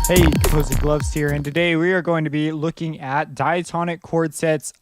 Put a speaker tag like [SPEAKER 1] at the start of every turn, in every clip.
[SPEAKER 1] Hey, Composing Gloves here, and today we are going to be looking at diatonic chord sets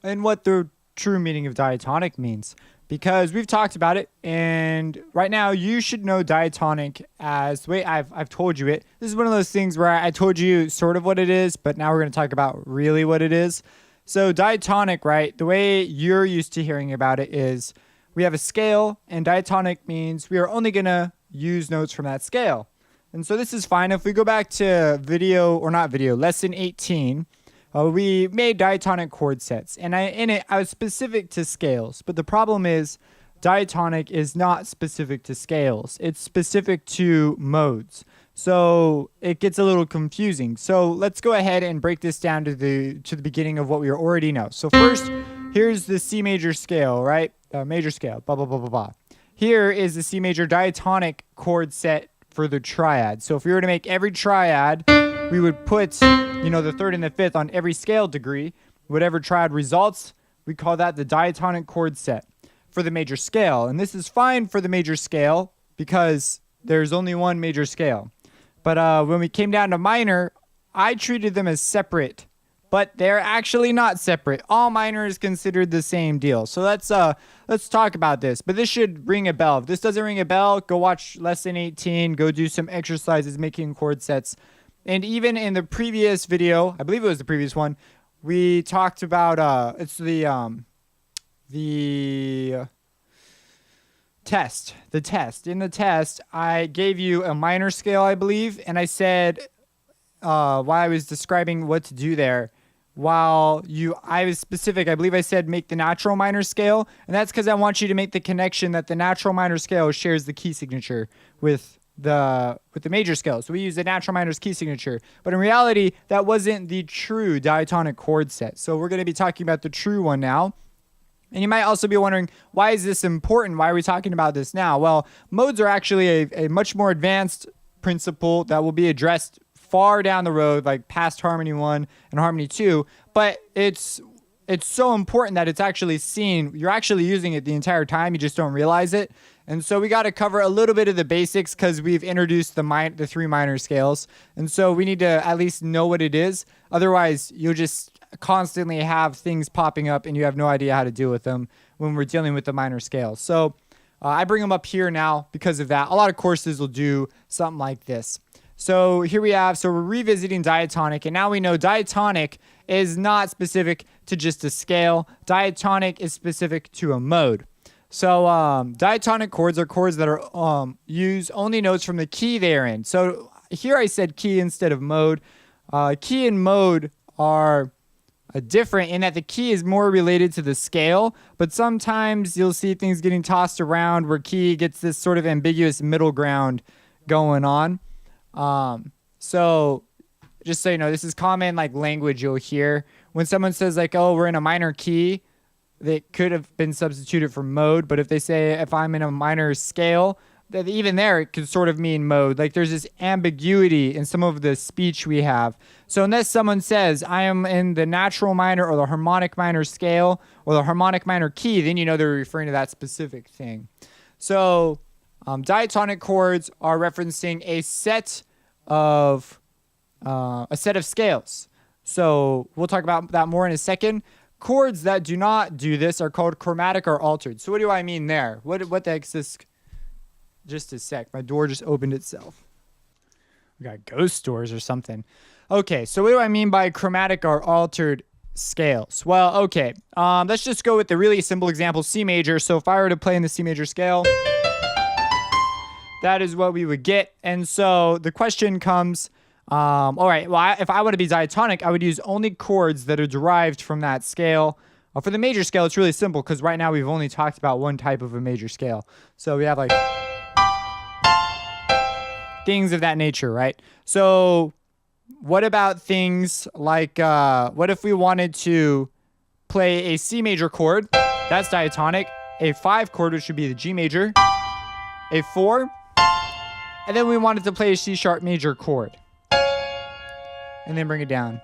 [SPEAKER 1] and what the true meaning of diatonic means. Because we've talked about it, and right now you should know diatonic as the way I've told you it. This is one of those things where I told you sort of what it is, but now we're going to talk about really what it is. So diatonic, right, the way you're used to hearing about it is we have a scale, and diatonic means we are only going to use notes from that scale. And so this is fine. If we go back to lesson 18, we made diatonic chord sets. And in it, I was specific to scales. But the problem is diatonic is not specific to scales. It's specific to modes. So it gets a little confusing. So let's go ahead and break this down to the beginning of what we already know. So first, here's the C major scale, right? Major scale, blah, blah, blah, blah, blah. Here is the C major diatonic chord set for the triad. So if we were to make every triad, we would put, the third and the fifth on every scale degree. Whatever triad results, we call that the diatonic chord set for the major scale. And this is fine for the major scale because there's only one major scale. But when we came down to minor, I treated them as separate, but they're actually not separate. All minor is considered the same deal. So let's talk about this. But this should ring a bell. If this doesn't ring a bell, go watch lesson 18. Go do some exercises making chord sets. And even in the previous video, I believe it was the previous one, we talked about it's the test. The test. In the test, I gave you a minor scale, I believe, and I said while I was describing what to do there, I was specific. I believe I said make the natural minor scale, and that's because I want you to make the connection that the natural minor scale shares the key signature with the major scale. So we use the natural minor's key signature, but in reality, that wasn't the true diatonic chord set. So we're going to be talking about the true one now. And you might also be wondering, why is this important? Why are we talking about this now? Well, modes are actually a much more advanced principle that will be addressed far down the road, like past harmony 1 and harmony 2, but it's so important that it's actually seen. You're actually using it the entire time, you just don't realize it. And so we got to cover a little bit of the basics because we've introduced the three minor scales, and so we need to at least know what it is. Otherwise, you'll just constantly have things popping up and you have no idea how to deal with them when we're dealing with the minor scales. So I bring them up here now because of that. A lot of courses will do something like this. So here we have, so we're revisiting diatonic, and now we know diatonic is not specific to just a scale. Diatonic is specific to a mode. So diatonic chords are chords that are use only notes from the key they're in. So here I said key instead of mode. Key and mode are different in that the key is more related to the scale, but sometimes you'll see things getting tossed around where key gets this sort of ambiguous middle ground going on. So just so you know, this is common like language you'll hear when someone says like, oh, we're in a minor key, they could have been substituted for mode. But if they say, if I'm in a minor scale, that even there, it could sort of mean mode. Like there's this ambiguity in some of the speech we have. So unless someone says, I am in the natural minor or the harmonic minor scale or the harmonic minor key, then you know they're referring to that specific thing. So diatonic chords are referencing a set of scales. So we'll talk about that more in a second. Chords that do not do this are called chromatic or altered. So what do I mean there? What the heck is this? Just a sec. My door just opened itself. We got ghost doors or something. Okay, so what do I mean by chromatic or altered scales? Well, okay. Let's just go with the really simple example, C major. So if I were to play in the C major scale, that is what we would get. And so the question comes, all right, well, if I want to be diatonic, I would use only chords that are derived from that scale. For the major scale, it's really simple because right now we've only talked about one type of a major scale. So we have like things of that nature, right? So what about things like, what if we wanted to play a C major chord? That's diatonic. A 5 chord, which would be the G major. A 4. And then we wanted to play a C sharp major chord. And then bring it down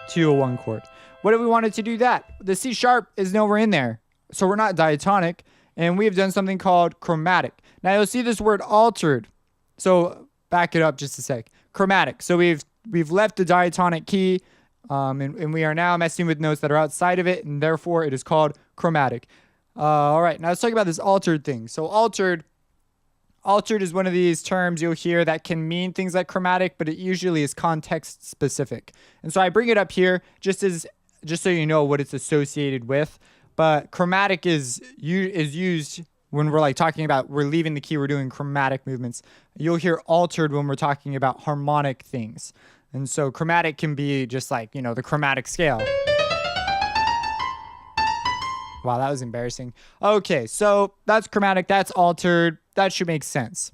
[SPEAKER 1] to a 1 chord. What if we wanted to do that? The C sharp is nowhere in there. So we're not diatonic. and we have done something called chromatic. Now you'll see this word altered. So back it up just a sec. Chromatic. So we've left the diatonic key, and we are now messing with notes that are outside of it, and therefore it is called chromatic. All right, now let's talk about this altered thing. So altered is one of these terms you'll hear that can mean things like chromatic, but it usually is context specific. And so I bring it up here just so you know what it's associated with. But chromatic is used when we're like talking about we're leaving the key, we're doing chromatic movements. You'll hear altered when we're talking about harmonic things. And so chromatic can be just like, the chromatic scale. Wow, that was embarrassing. Okay, so that's chromatic, that's altered. That should make sense.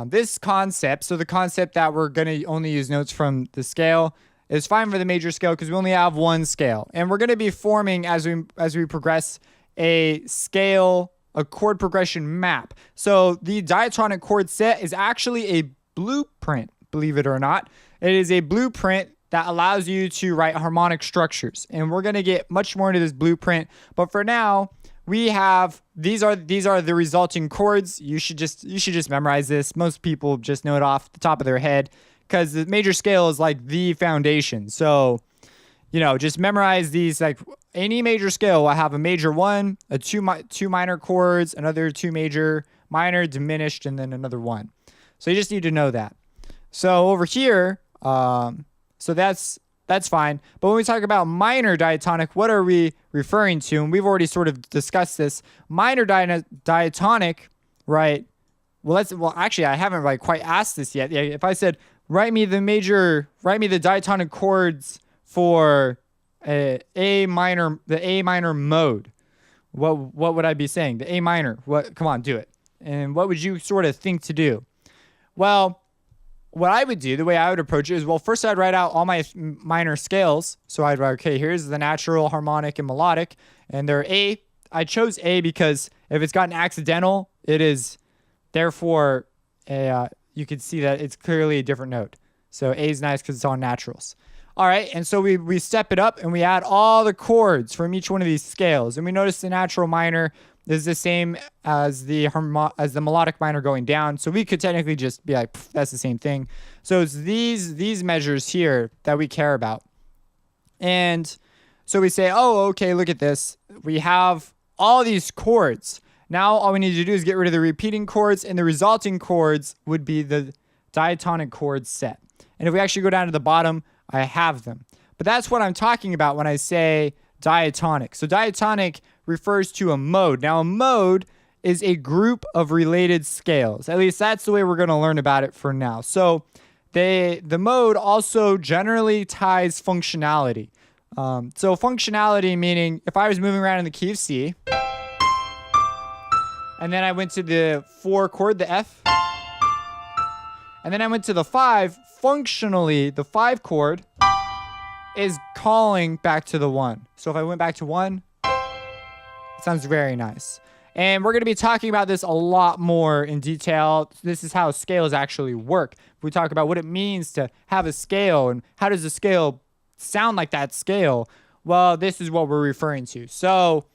[SPEAKER 1] This concept, so the concept that we're going to only use notes from the scale is fine for the major scale because we only have one scale. And we're going to be forming, as we progress, a chord progression map. So the diatonic chord set is actually a blueprint, believe it or not. It is a blueprint that allows you to write harmonic structures. And we're going to get much more into this blueprint. But for now, we have these are the resulting chords. You should just memorize this. Most people just know it off the top of their head because the major scale is like the foundation. So, just memorize these. Like any major scale will have a major one, two minor chords, another two major, minor, diminished, and then another one. So you just need to know that. So over here, so that's fine. But when we talk about minor diatonic, what are we referring to? And we've already sort of discussed this. Minor diatonic, right? Well, actually, I haven't quite asked this yet. Yeah, if I said, write me the diatonic chords for the A minor mode, what would I be saying? The A minor. Come on, do it. And what would you sort of think to do? Well, what I would do, the way I would approach it is, well, first I'd write out all my minor scales. So I'd write, okay, here's the natural, harmonic, and melodic. And they're A. I chose A because if it's got an accidental, it is therefore you can see that it's clearly a different note. So A is nice because it's all naturals. All right, and so we step it up and we add all the chords from each one of these scales. And we notice the natural minor is the same as the melodic minor going down. So we could technically just be like, that's the same thing. So it's these measures here that we care about. And so we say, oh, okay, look at this. We have all these chords. Now all we need to do is get rid of the repeating chords, and the resulting chords would be the diatonic chords set. And if we actually go down to the bottom, I have them. But that's what I'm talking about when I say diatonic. So diatonic refers to a mode. Now, a mode is a group of related scales. At least that's the way we're going to learn about it for now. So the mode also generally ties functionality. So functionality meaning if I was moving around in the key of C, and then I went to the 4 chord, the F, and then I went to the 5, functionally, the 5 chord is calling back to the 1. So if I went back to 1, it sounds very nice. And we're going to be talking about this a lot more in detail. This is how scales actually work. We talk about what it means to have a scale and how does a scale sound like that scale. Well, this is what we're referring to. So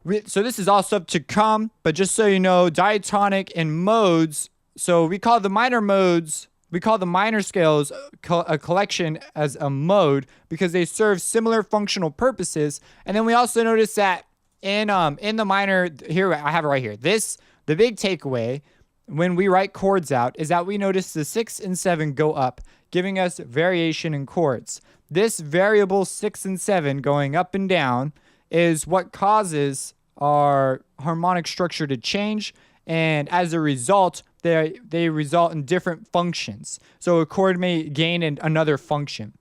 [SPEAKER 1] this is all stuff to come, but just so you know, diatonic and modes. So we call the minor modes, we call the minor scales a collection as a mode because they serve similar functional purposes. And then we also notice that in the minor, here I have it right here. The big takeaway when we write chords out is that we notice the 6 and 7 go up, giving us variation in chords. This variable 6 and 7 going up and down is what causes our harmonic structure to change, and as a result, they result in different functions. So a chord may gain another function.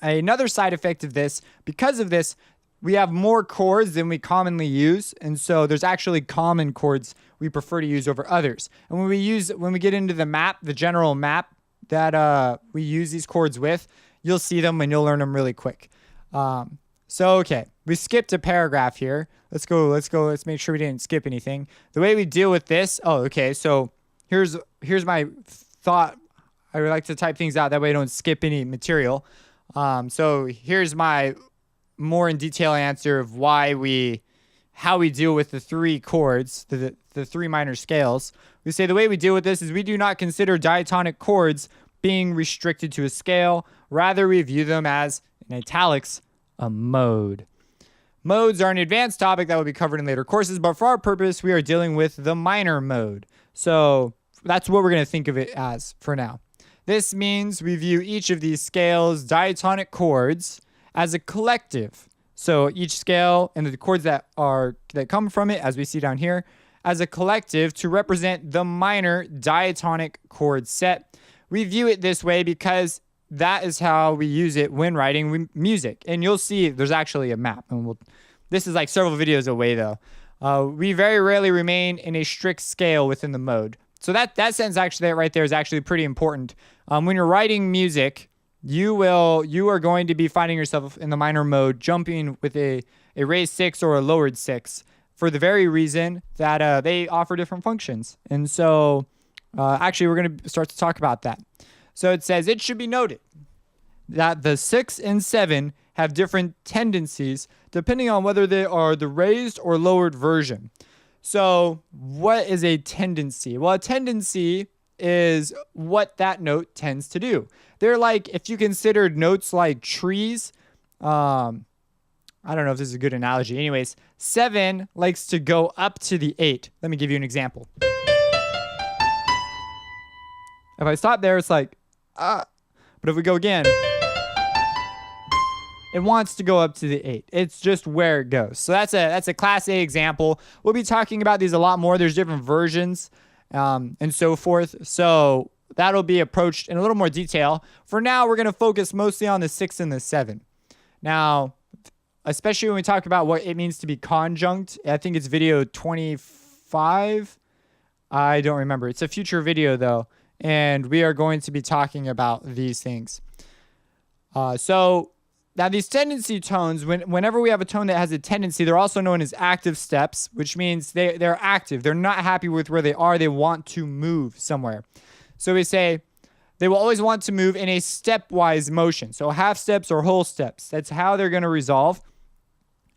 [SPEAKER 1] Another side effect of this, because of this, we have more chords than we commonly use, and so there's actually common chords we prefer to use over others. And when we get into the map, the general map that we use these chords with, you'll see them and you'll learn them really quick. Okay, we skipped a paragraph here. Let's go. Let's make sure we didn't skip anything. The way we deal with this, so here's my thought. I would like to type things out that way I don't skip any material. So here's my more in detail answer of why we how we deal with the three chords, the three minor scales. We say the way we deal with this is we do not consider diatonic chords being restricted to a scale. Rather, we view them as, in italics, a mode. Modes are an advanced topic that will be covered in later courses, but for our purpose, we are dealing with the minor mode. So that's what we're going to think of it as for now. This means we view each of these scales, diatonic chords, as a collective. So each scale and the chords that come from it, as we see down here, as a collective to represent the minor diatonic chord set. We view it this way because that is how we use it when writing music. And you'll see there's actually a map. And this is like several videos away, though. We very rarely remain in a strict scale within the mode. So that sentence actually right there is actually pretty important. When you're writing music, you are going to be finding yourself in the minor mode, jumping with a raised 6 or a lowered 6 for the very reason that they offer different functions. And so actually we're going to start to talk about that. So it says, it should be noted that the 6 and 7 have different tendencies depending on whether they are the raised or lowered version. So what is a tendency? Well, a tendency is what that note tends to do. They're like, if you considered notes like trees, I don't know if this is a good analogy. Anyways, 7 likes to go up to the 8. Let me give you an example. If I stop there, it's like, but if we go again, it wants to go up to the 8. It's just where it goes. So that's a Class A example. We'll be talking about these a lot more. There's different versions and so forth. So that'll be approached in a little more detail. For now, we're going to focus mostly on the 6 and the 7. Now, especially when we talk about what it means to be conjunct, I think it's video 25. I don't remember. It's a future video, though. And we are going to be talking about these things. So now these tendency tones, whenever we have a tone that has a tendency, they're also known as active steps, which means they're active. They're not happy with where they are. They want to move somewhere. So we say they will always want to move in a stepwise motion. So half steps or whole steps. That's how they're going to resolve.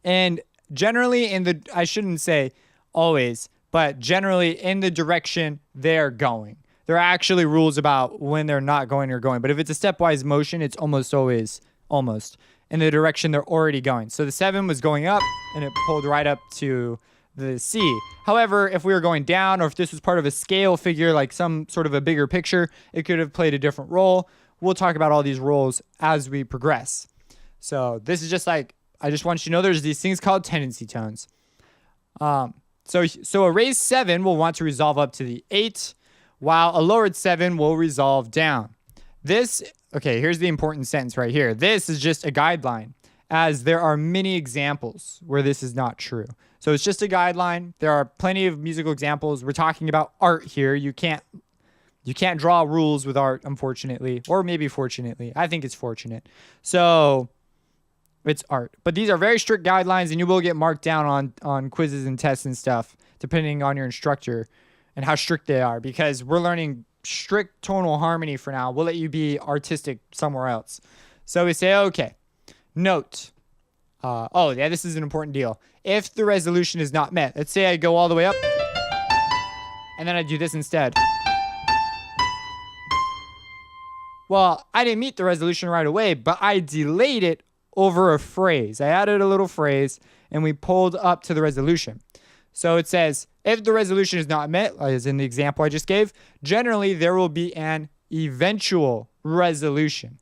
[SPEAKER 1] And generally I shouldn't say always, but generally in the direction they're going. There are actually rules about when they're not going or going. But if it's a stepwise motion, it's almost always in the direction they're already going. So the 7 was going up and it pulled right up to the C. However, if we were going down or if this was part of a scale figure, like some sort of a bigger picture, it could have played a different role. We'll talk about all these roles as we progress. So this is just like, I just want you to know there's these things called tendency tones. So a raised 7 will want to resolve up to the 8, while a lowered 7 will resolve down. Okay, here's the important sentence right here. This is just a guideline, as there are many examples where this is not true. So it's just a guideline. There are plenty of musical examples. We're talking about art here. You can't draw rules with art, unfortunately, or maybe fortunately. I think it's fortunate. So it's art. But these are very strict guidelines, and you will get marked down on quizzes and tests and stuff, depending on your instructor and how strict they are, because we're learning strict tonal harmony for now. We'll let you be artistic somewhere else. So we say, okay, note. This is an important deal. If the resolution is not met, let's say I go all the way up and then I do this instead. Well, I didn't meet the resolution right away, but I delayed it over a phrase. I added a little phrase and we pulled up to the resolution. So it says, if the resolution is not met, as in the example I just gave, generally there will be an eventual resolution.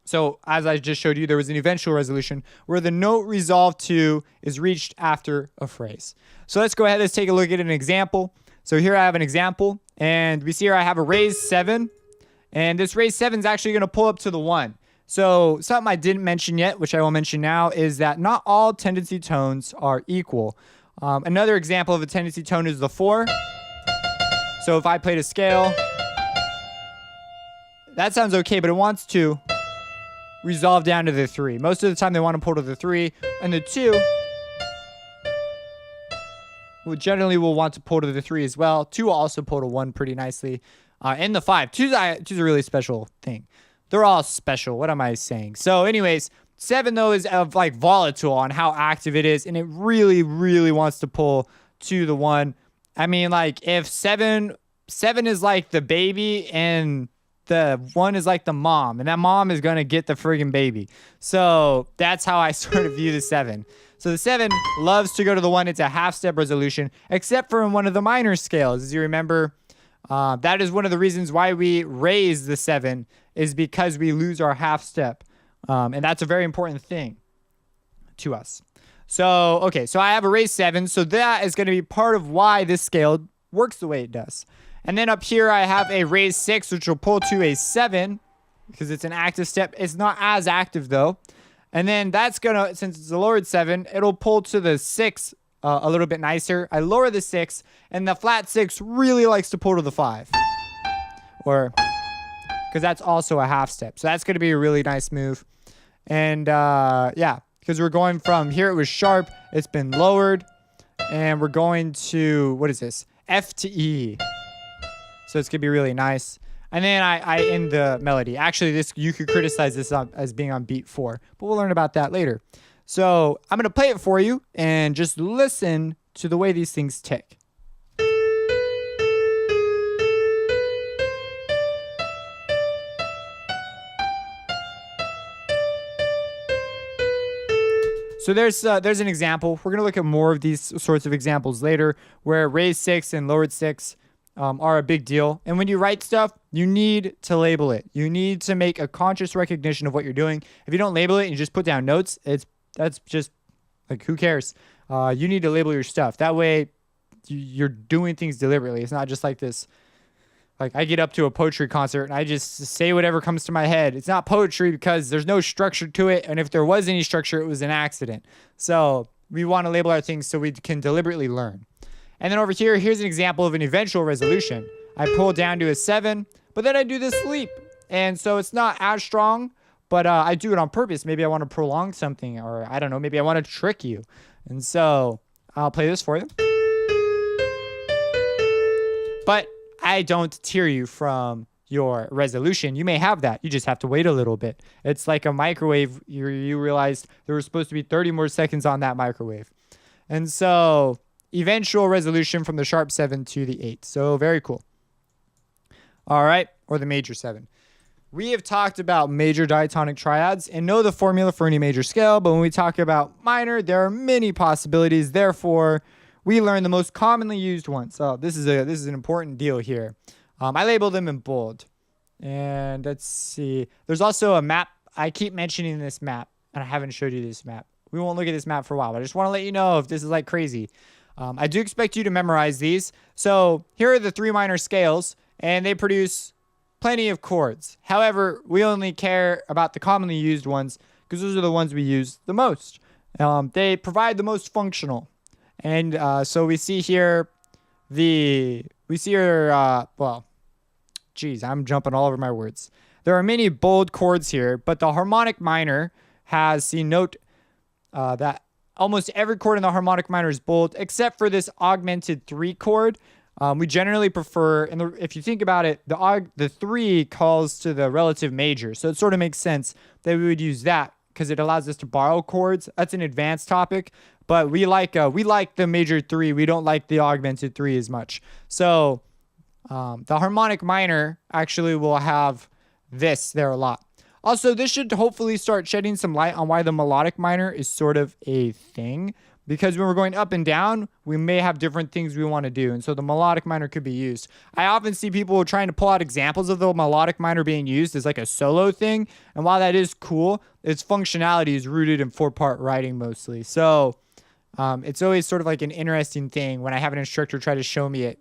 [SPEAKER 1] So as I just showed you, there was an eventual resolution where the note resolved to is reached after a phrase. So let's go ahead. Let's take a look at an example. So here I have an example, and we see here I have a raised 7, and this raised 7 is actually going to pull up to the 1. So something I didn't mention yet, which I will mention now, is that not all tendency tones are equal. Another example of a tendency tone is the 4. So if I played a scale, that sounds okay, but it wants to resolve down to the 3. Most of the time they want to pull to the 3, and the 2 generally will want to pull to the 3 as well. 2 will also pull to 1 pretty nicely. And the 5. 2's a really special thing. They're all special. What am I saying? So anyways, 7 though is of like volatile on how active it is, and it really, really wants to pull to the 1. I mean, like if 7 is like the baby and the 1 is like the mom, and that mom is gonna get the friggin' baby. So that's how I sort of view the 7. So the 7 loves to go to the 1. It's a half-step resolution, except for in one of the minor scales. As you remember, that is one of the reasons why we raise the 7 is because we lose our half step. And that's a very important thing to us. So, okay, so I have a raised 7. So that is going to be part of why this scale works the way it does. And then up here, I have a raised 6, which will pull to a 7 because it's an active step. It's not as active, though. And then that's going to, since it's a lowered 7, it'll pull to the 6 a little bit nicer. I lower the 6, and the flat 6 really likes to pull to the 5. Or, because that's also a half step. So that's going to be a really nice move. And, yeah, because we're going from here, it was sharp. It's been lowered. And we're going to, what is this? F to E. So it's going to be really nice. And then I end the melody. Actually, this you could criticize this as being on beat 4. But we'll learn about that later. So I'm going to play it for you and just listen to the way these things tick. So there's an example. We're going to look at more of these sorts of examples later where raised 6 and lowered 6 are a big deal. And when you write stuff, you need to label it. You need to make a conscious recognition of what you're doing. If you don't label it and you just put down notes, that's just like, who cares? You need to label your stuff. That way you're doing things deliberately. It's not just like this. Like I get up to a poetry concert and I just say whatever comes to my head. It's not poetry because there's no structure to it. And if there was any structure, it was an accident. So we want to label our things so we can deliberately learn. And then over here, here's an example of an eventual resolution. I pull down to a 7, but then I do this leap. And so it's not as strong, but I do it on purpose. Maybe I want to prolong something, or I don't know, maybe I want to trick you. And so I'll play this for you. But I don't tear you from your resolution. You may have that. You just have to wait a little bit. It's like a microwave. You realized there was supposed to be 30 more seconds on that microwave. And so eventual resolution from the sharp 7 to the 8. So very cool. All right. Or the major 7. We have talked about major diatonic triads and know the formula for any major scale. But when we talk about minor, there are many possibilities. Therefore, we learn the most commonly used ones. So this is an important deal here. I label them in bold. And let's see. There's also a map. I keep mentioning this map, and I haven't showed you this map. We won't look at this map for a while, but I just want to let you know if this is like crazy. I do expect you to memorize these. So here are the 3 minor scales, and they produce plenty of chords. However, we only care about the commonly used ones because those are the ones we use the most. They provide the most functional. And so we see here well, geez, I'm jumping all over my words. There are many bold chords here, but the harmonic minor has the note that almost every chord in the harmonic minor is bold, except for this augmented 3 chord. We generally prefer, and if you think about it, the 3 calls to the relative major. So it sort of makes sense that we would use that because it allows us to borrow chords. That's an advanced topic. But we like the major 3. We don't like the augmented 3 as much. So the harmonic minor actually will have this there a lot. Also, this should hopefully start shedding some light on why the melodic minor is sort of a thing. Because when we're going up and down, we may have different things we want to do. And so the melodic minor could be used. I often see people trying to pull out examples of the melodic minor being used as like a solo thing. And while that is cool, its functionality is rooted in 4-part writing mostly. So it's always sort of like an interesting thing when I have an instructor try to show me it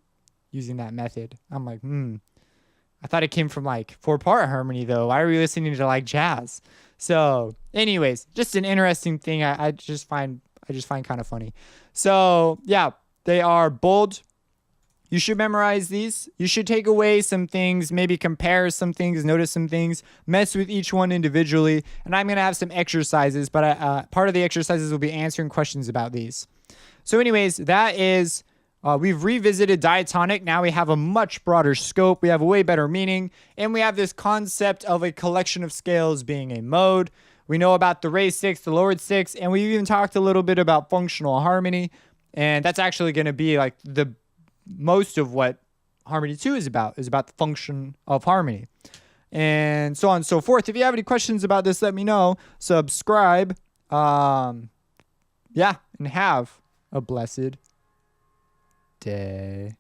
[SPEAKER 1] using that method. I'm like, I thought it came from like 4-part harmony though. Why are we listening to like jazz? So anyways, just an interesting thing I just find kind of funny. So yeah, they are bold. You should memorize these. You should take away some things, maybe compare some things, notice some things, mess with each one individually. And I'm going to have some exercises, but part of the exercises will be answering questions about these. So anyways, that is, we've revisited diatonic. Now we have a much broader scope. We have a way better meaning. And we have this concept of a collection of scales being a mode. We know about the raised sixth, the lowered sixth, and we even talked a little bit about functional harmony. And that's actually going to be like the most of what Harmony 2 is about the function of harmony. And so on and so forth. If you have any questions about this, let me know. Subscribe. And have a blessed day.